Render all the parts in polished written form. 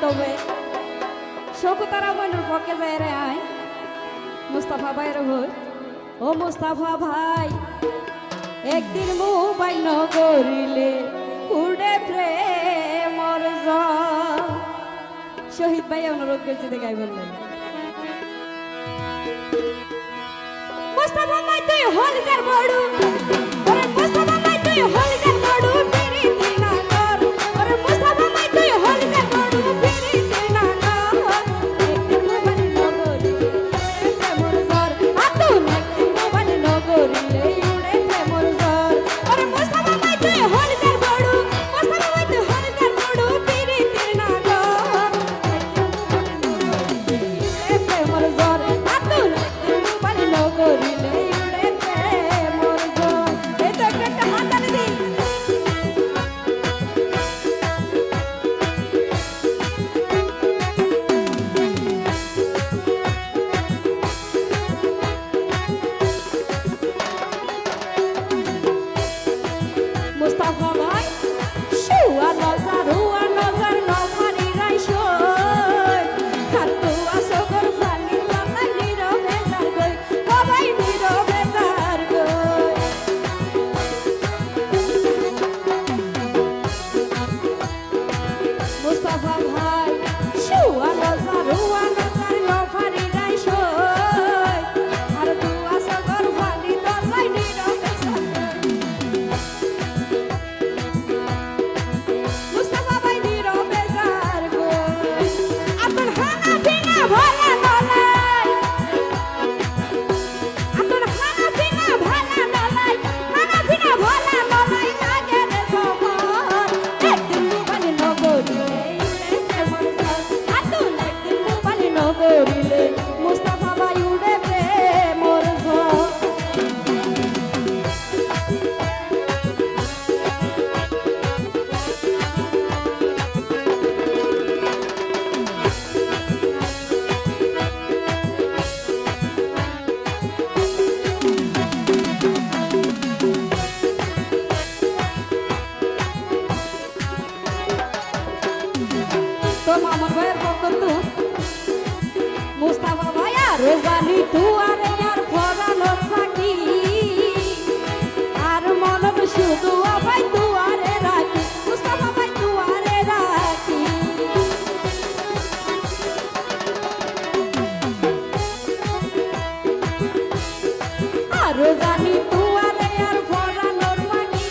তবে শকুতারা মনের পক্ষে যায় রে আয় মুস্তাফা ভাইয়ের হই ও মুস্তাফা ভাই একদিন মোবাইল নগরিলে উড়ে প্রেমর ঝড়। শহীদ ভাই অনুরোধ করছি দেখাই বললেন মুস্তাফা ভাই তুই হলজার বড়ু ওরে মুস্তাফা ভাই তুই হলজার বড়ু পিরিতি না কর ওরে মুস্তাফা ভাই তুই হলজার বড়ু পিরিতি না কর একদিন মোবাইল নগরিলে প্রেমর ঝড় আতুন একদিন মোবাইল নগরিলে উড়ে প্রেমর ঝড় ওরে মুস্তাফা ভাই তুই হলজার বড়ু মুস্তাফা ভাই তুই হলজার বড়ু পিরিতি না কর একদিন মোবাইল নগরিলে প্রেমর ঝড় আতুন একদিন মোবাইল নগরিলে উড়ে প্রেমর ঝড়। এই তো একটা হাত তালি দিই মুস্তাফা ভাই শুয়া নজর নফারি রাইশই আর তুয়া সগর ফানি লালাই নীরবে তার গই বাবাই নীরবে তার গই মুস্তাফা ভাই শুয়া নজর নফারি রাইশই আর তুয়া সগর ফানি লালাই নীরবে তার গই মুস্তাফা ভাই নীরবে যার গই আপন হানা বিনা ভালা নলাই আপন হানা বিনা ভালা নলাই হানা বিনা ভালা নলাই লাগে রে খবর একদিন মোবাইল নগরিলে উড়ে প্রেমর ঝড় আতুন একদিন মোবাইল নগরিলে মুস্তাফা ভাই উড়ে প্রেমর ঝড়। তো মামুন ভাইয়ের পক্ষ তো মুস্তাফা ভাই আর জানি তুয়ারে আর ফরানোর ফাঁকি আর মনত শুধু ভাই তুয়ারে রাখি মুস্তাফা ভাই তুয়ারে রাখি আর জানি তুয়ারে আর ফরানোর ফাঁকি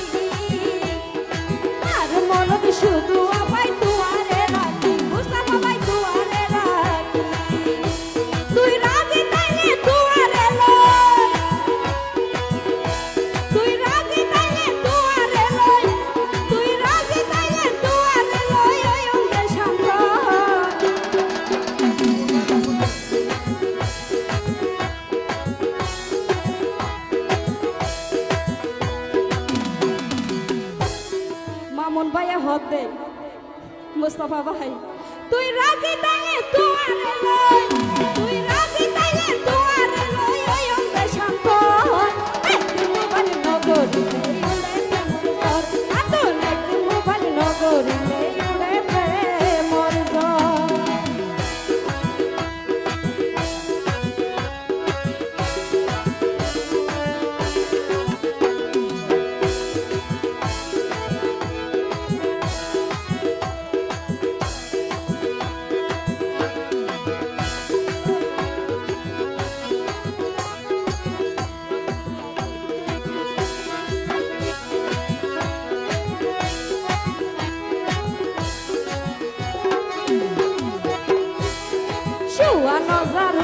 আর মনত শুধু ভাই তুয়ারে রাখি মুস্তাফা ভাই তুয়ারে রাখি তুই রাজি তাইলে তুয়ারে লই তুই রাজি তাইলে তুয়ারে লই তুই রাজি তাইলে তুয়ারে লই ওই অঙ্গে শান্ত মামুন ভাইয়া হদ দে মুস্তাফা ভাই তুই রাজি তাইলে তুয়ারে লই তুই রাজি তাইলে তুয়ারে লই ওই অঙ্গে শান্ত একদিন মোবাইল নগরিলে উড়ে প্রেমর ঝড় আতুন একদিন মোবাইল নগরিলে উড়ে প্রেমর ঝড়। শুয়া নজর